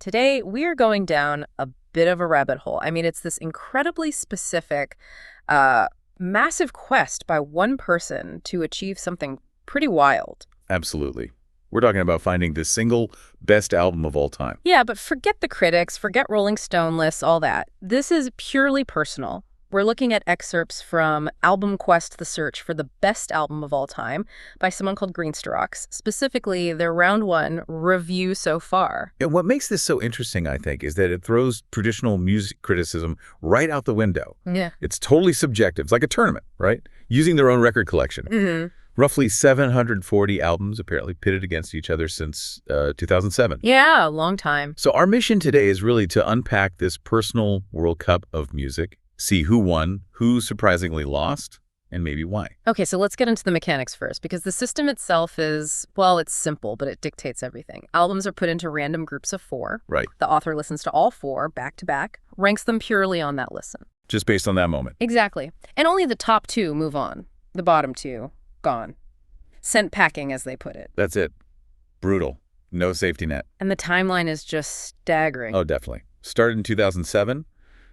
Today, we are going down a bit of a rabbit hole. I mean, it's this incredibly specific, massive quest by one person to achieve something pretty wild. Absolutely. We're talking about finding the single best album of all time. Yeah, but forget the critics, forget Rolling Stone lists, all that. This is purely personal. We're looking at excerpts from Album Quest: The Search for the Best Album of All Time by someone called Greensterox, specifically their round one review so far. And what makes this so interesting, I think, is that it throws traditional music criticism right out the window. Yeah. It's totally subjective. It's like a tournament, right? Using their own record collection. Mm-hmm. Roughly 740 albums apparently pitted against each other since 2007. Yeah, a long time. So our mission today is really to unpack this personal World Cup of music, see who won, who surprisingly lost, and maybe why. Okay, so let's get into the mechanics first, because the system itself is, well, it's simple, but it dictates everything. Albums are put into random groups of 4. Right. The author listens to all 4 back to back, ranks them purely on that listen. Just based on that moment. Exactly. And only the top 2 move on. The bottom 2, gone. Sent packing, as they put it. That's it. Brutal. No safety net. And the timeline is just staggering. Oh, definitely. Started in 2007.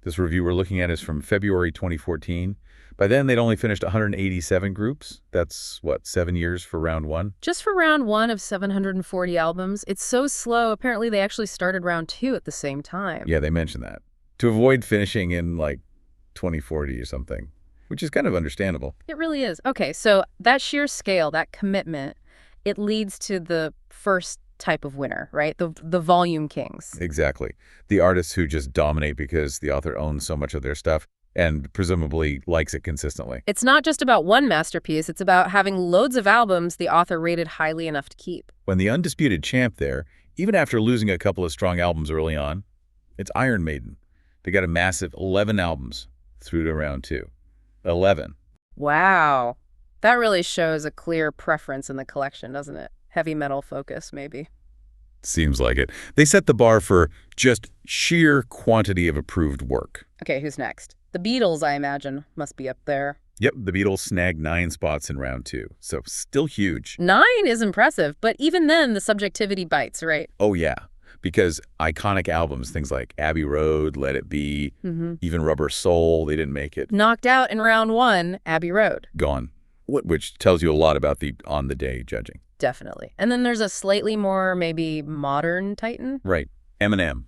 This review we're looking at is from February 2014. By then, they'd only finished 187 groups. That's, 7 years for round one? Just for round 1 of 740 albums, it's so slow. Apparently, they actually started round 2 at the same time. Yeah, they mentioned that. To avoid finishing in, 2040 or something, which is kind of understandable. It really is. Okay, so that sheer scale, that commitment, it leads to the first type of winner, right? The volume kings. Exactly. The artists who just dominate because the author owns so much of their stuff and presumably likes it consistently. It's not just about one masterpiece. It's about having loads of albums the author rated highly enough to keep. When the undisputed champ there, even after losing a couple of strong albums early on, it's Iron Maiden. They got a massive 11 albums through to round 2. 11. Wow. That really shows a clear preference in the collection, doesn't it? Heavy metal focus, maybe. Seems like it. They set the bar for just sheer quantity of approved work. Okay, who's next? The Beatles, I imagine, must be up there. Yep, the Beatles snagged 9 spots in round 2, so still huge. 9 is impressive, but even then, the subjectivity bites, right? Oh, yeah, because iconic albums, things like Abbey Road, Let It Be, even Rubber Soul, they didn't make it. Knocked out in round 1, Abbey Road. Gone, which tells you a lot about the on-the-day judging. Definitely. And then there's a slightly more, maybe, modern Titan. Right. Eminem.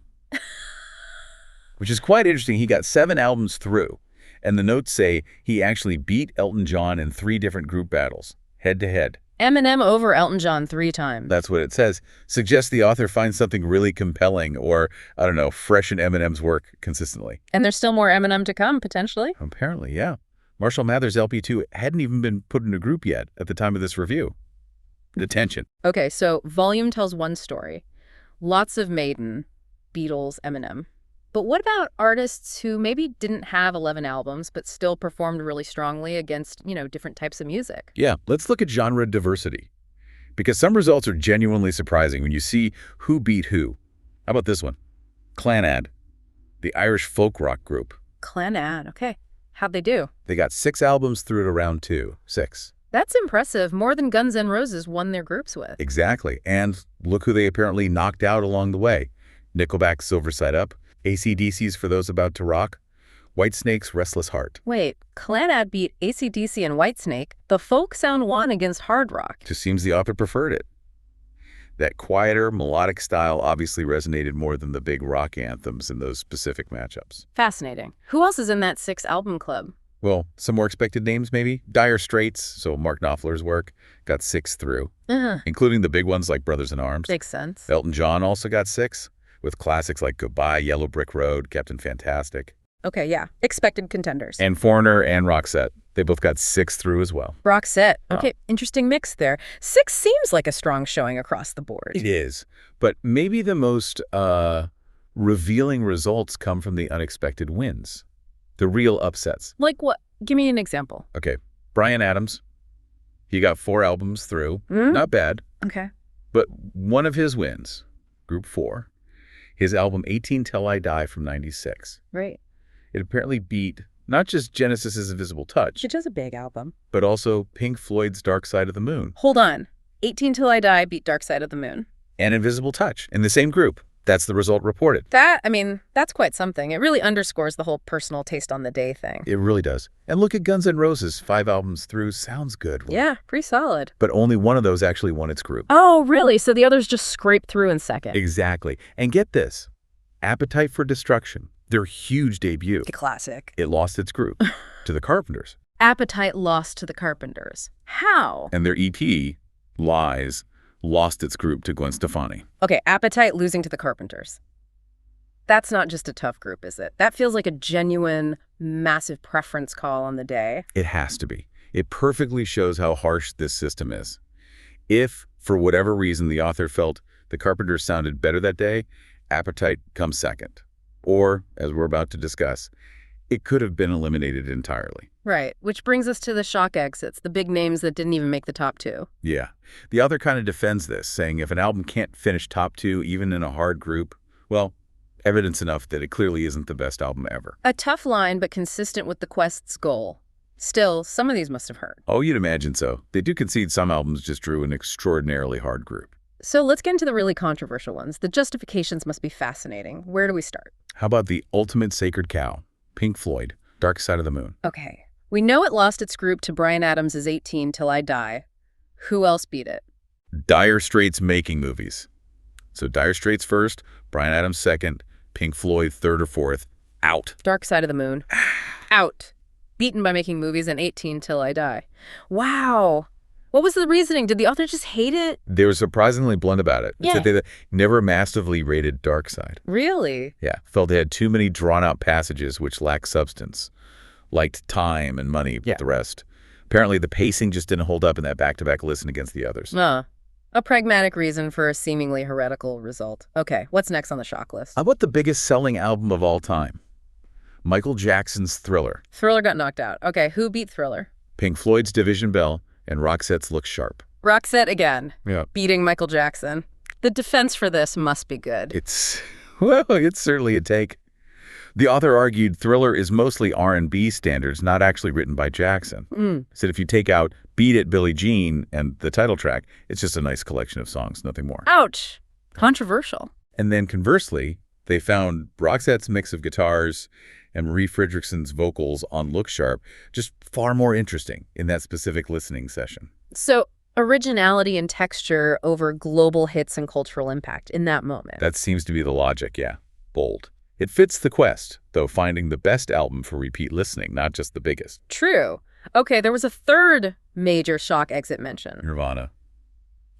Which is quite interesting. He got 7 albums through, and the notes say he actually beat Elton John in 3 different group battles, head-to-head. Eminem over Elton John 3 times. That's what it says. Suggests the author finds something really compelling or, I don't know, fresh in Eminem's work consistently. And there's still more Eminem to come, potentially. Apparently, yeah. Marshall Mathers' LP2 hadn't even been put in a group yet at the time of this review. Attention. Okay, so Volume tells one story. Lots of Maiden, Beatles, Eminem. But what about artists who maybe didn't have 11 albums but still performed really strongly against, different types of music? Yeah, let's look at genre diversity. Because some results are genuinely surprising when you see who beat who. How about this one? Clannad, the Irish folk rock group. Clannad, okay. How'd they do? They got 6 albums through to round 2. 6. That's impressive. More than Guns N' Roses won their groups with. Exactly. And look who they apparently knocked out along the way. Nickelback's Silver Side Up, AC/DC's For Those About to Rock, Whitesnake's Restless Heart. Wait, Clannad beat AC/DC and Whitesnake. The folk sound won against hard rock. Just seems the author preferred it. That quieter, melodic style obviously resonated more than the big rock anthems in those specific matchups. Fascinating. Who else is in that 6-album club? Well, some more expected names maybe. Dire Straits, so Mark Knopfler's work, got 6 through, including the big ones like Brothers in Arms. Makes sense. Elton John also got 6, with classics like Goodbye, Yellow Brick Road, Captain Fantastic. Okay, yeah. Expected contenders. And Foreigner and Roxette. They both got 6 through as well. Roxette. Okay, interesting mix there. 6 seems like a strong showing across the board. It is. But maybe the most revealing results come from the unexpected wins. The real upsets. Like what? Give me an example. Okay. Bryan Adams. He got 4 albums through. Not bad. Okay. But one of his wins, Group 4, his album 18 Till I Die from 96. Right. It apparently beat not just Genesis's Invisible Touch, Which is a big album. but also Pink Floyd's Dark Side of the Moon. Hold on. 18 Till I Die beat Dark Side of the Moon. And Invisible Touch in the same group. That's the result reported. That's quite something. It really underscores the whole personal taste on the day thing. It really does. And look at Guns N' Roses, 5 albums through. Sounds good. Yeah, pretty solid. But only one of those actually won its group. Oh, really? So the others just scraped through in second. Exactly. And get this. Appetite for Destruction, their huge debut. The classic. It lost its group to the Carpenters. Appetite lost to the Carpenters. How? And their EP, Lies, lost its group to Gwen Stefani. Okay, Appetite losing to the Carpenters. That's not just a tough group, is it? That feels like a genuine, massive preference call on the day. It has to be. It perfectly shows how harsh this system is. If, for whatever reason, the author felt the Carpenters sounded better that day, Appetite comes second. Or, as we're about to discuss, it could have been eliminated entirely. Right, which brings us to the shock exits, the big names that didn't even make the top 2. Yeah. The author kind of defends this, saying if an album can't finish top 2, even in a hard group, well, evidence enough that it clearly isn't the best album ever. A tough line, but consistent with the Quest's goal. Still, some of these must have hurt. Oh, you'd imagine so. They do concede some albums just drew an extraordinarily hard group. So let's get into the really controversial ones. The justifications must be fascinating. Where do we start? How about the ultimate sacred cow, Pink Floyd, Dark Side of the Moon? Okay. We know it lost its group to Bryan Adams' 18 Till I Die. Who else beat it? Dire Straits making movies. So Dire Straits first, Bryan Adams second, Pink Floyd third or fourth, out. Dark Side of the Moon. Out. Beaten by making movies and 18 Till I Die. Wow. What was the reasoning? Did the author just hate it? They were surprisingly blunt about it. Yeah. Said they never massively rated Dark Side. Really? Yeah. Felt they had too many drawn-out passages which lacked substance. Liked time and money with the rest. Apparently, the pacing just didn't hold up in that back-to-back listen against the others. A pragmatic reason for a seemingly heretical result. Okay, what's next on the shock list? How about the biggest selling album of all time? Michael Jackson's Thriller. Thriller got knocked out. Okay, who beat Thriller? Pink Floyd's Division Bell and Roxette's Look Sharp. Roxette again. Yeah. Beating Michael Jackson. The defense for this must be good. It's certainly a take. The author argued Thriller is mostly R&B standards, not actually written by Jackson. Said if you take out Beat It, Billie Jean, and the title track, it's just a nice collection of songs, nothing more. Ouch. Controversial. And then conversely, they found Roxette's mix of guitars and Marie Fredrikson's vocals on Look Sharp just far more interesting in that specific listening session. So originality and texture over global hits and cultural impact in that moment. That seems to be the logic, yeah. Bold. It fits the quest, though, finding the best album for repeat listening, not just the biggest. True. Okay, there was a third major shock exit mention. Nirvana.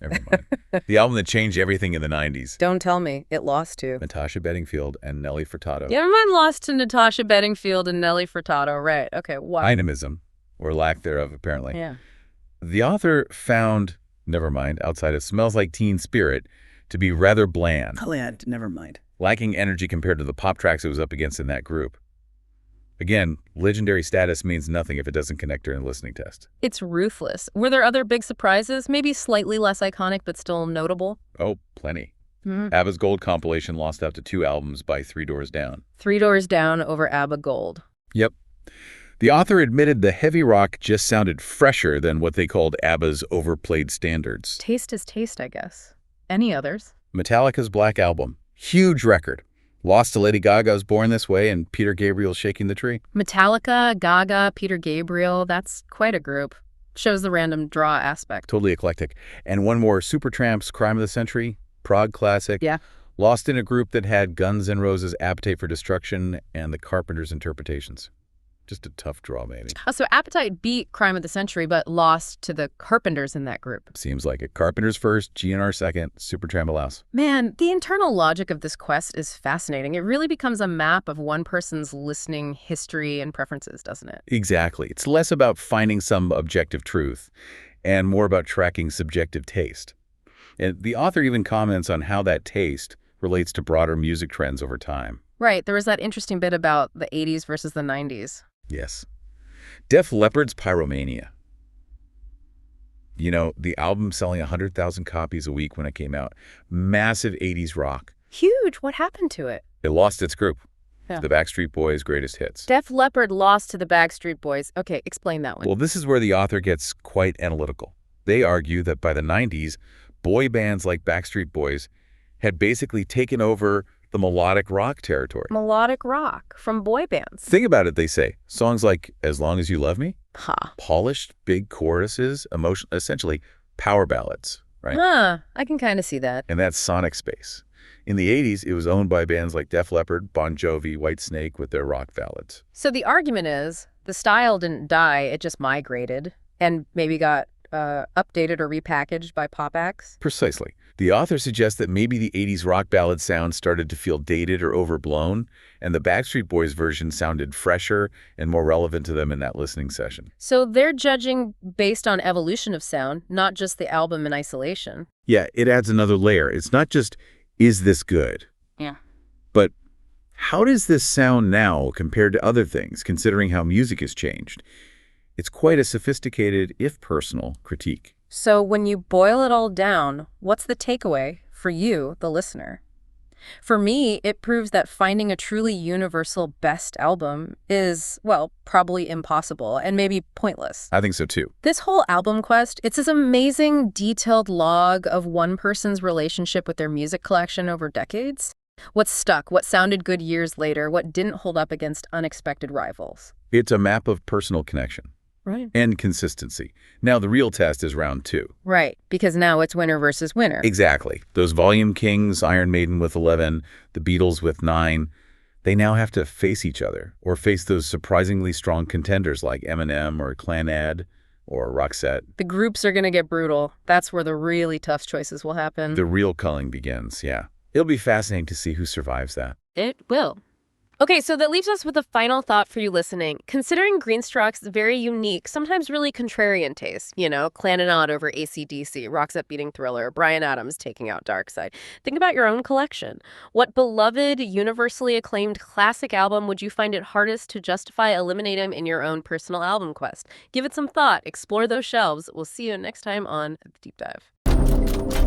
Never mind. The album that changed everything in the 90s. Don't tell me. It lost to Natasha Bedingfield and Nelly Furtado. Yeah, mine lost to Natasha Bedingfield and Nelly Furtado. Right. Okay, why? Dynamism, or lack thereof, apparently. Yeah. The author found, never mind, outside of Smells Like Teen Spirit, to be rather bland. Oh, yeah, never mind. Lacking energy compared to the pop tracks it was up against in that group. Again, legendary status means nothing if it doesn't connect during the listening test. It's ruthless. Were there other big surprises? Maybe slightly less iconic, but still notable? Oh, plenty. ABBA's Gold compilation lost out to 2 albums by 3 Doors Down. 3 Doors Down over ABBA Gold. Yep. The author admitted the heavy rock just sounded fresher than what they called ABBA's overplayed standards. Taste is taste, I guess. Any others? Metallica's Black Album. Huge record. Lost to Lady Gaga's Born This Way and Peter Gabriel's Shaking the Tree. Metallica, Gaga, Peter Gabriel, that's quite a group. Shows the random draw aspect. Totally eclectic. And one more, Supertramp's Crime of the Century, prog classic. Yeah. Lost in a group that had Guns N' Roses' Appetite for Destruction and the Carpenters' Interpretations. Just a tough draw, maybe. Oh, so Appetite beat Crime of the Century, but lost to the Carpenters in that group. Seems like it. Carpenters first, GNR second, Supertramp last. Man, the internal logic of this quest is fascinating. It really becomes a map of one person's listening history and preferences, doesn't it? Exactly. It's less about finding some objective truth and more about tracking subjective taste. And the author even comments on how that taste relates to broader music trends over time. Right. There was that interesting bit about the 80s versus the 90s. Yes. Def Leppard's Pyromania. You know, the album selling 100,000 copies a week when it came out. Massive 80s rock. Huge. What happened to it? It lost its group. Yeah. The Backstreet Boys' greatest hits. Def Leppard lost to the Backstreet Boys. Okay, explain that one. Well, this is where the author gets quite analytical. They argue that by the 90s, boy bands like Backstreet Boys had basically taken over the melodic rock territory. Melodic rock from boy bands. Think about it, they say. Songs like As Long As You Love Me, Ha. polished, big choruses, essentially power ballads, right? Huh. I can kind of see that. And that's sonic space. In the 80s, it was owned by bands like Def Leppard, Bon Jovi, Whitesnake with their rock ballads. So the argument is the style didn't die, it just migrated and maybe got updated or repackaged by pop acts? Precisely. The author suggests that maybe the 80s rock ballad sound started to feel dated or overblown, and the Backstreet Boys version sounded fresher and more relevant to them in that listening session. So they're judging based on evolution of sound, not just the album in isolation. Yeah, it adds another layer. It's not just, is this good? Yeah. But how does this sound now compared to other things, considering how music has changed? It's quite a sophisticated, if personal, critique. So when you boil it all down, what's the takeaway for you, the listener? For me, it proves that finding a truly universal best album is, well, probably impossible and maybe pointless. I think so too. This whole album quest, it's this amazing, detailed log of one person's relationship with their music collection over decades. What stuck, what sounded good years later, what didn't hold up against unexpected rivals. It's a map of personal connection. Right. And consistency. Now, the real test is round 2. Right, because now it's winner versus winner. Exactly. Those volume kings, Iron Maiden with 11, the Beatles with 9, they now have to face each other, or face those surprisingly strong contenders like Eminem or Clan Ed or Roxette. The groups are going to get brutal. That's where the really tough choices will happen. The real culling begins, yeah. It'll be fascinating to see who survives that. It will. Okay, so that leaves us with a final thought for you listening. Considering Greenstock's very unique, sometimes really contrarian taste, Clan and Odd over AC/DC, Roxette beating Thriller, Bryan Adams taking out Darkside. Think about your own collection. What beloved, universally acclaimed classic album would you find it hardest to justify eliminating in your own personal album quest? Give it some thought. Explore those shelves. We'll see you next time on The Deep Dive.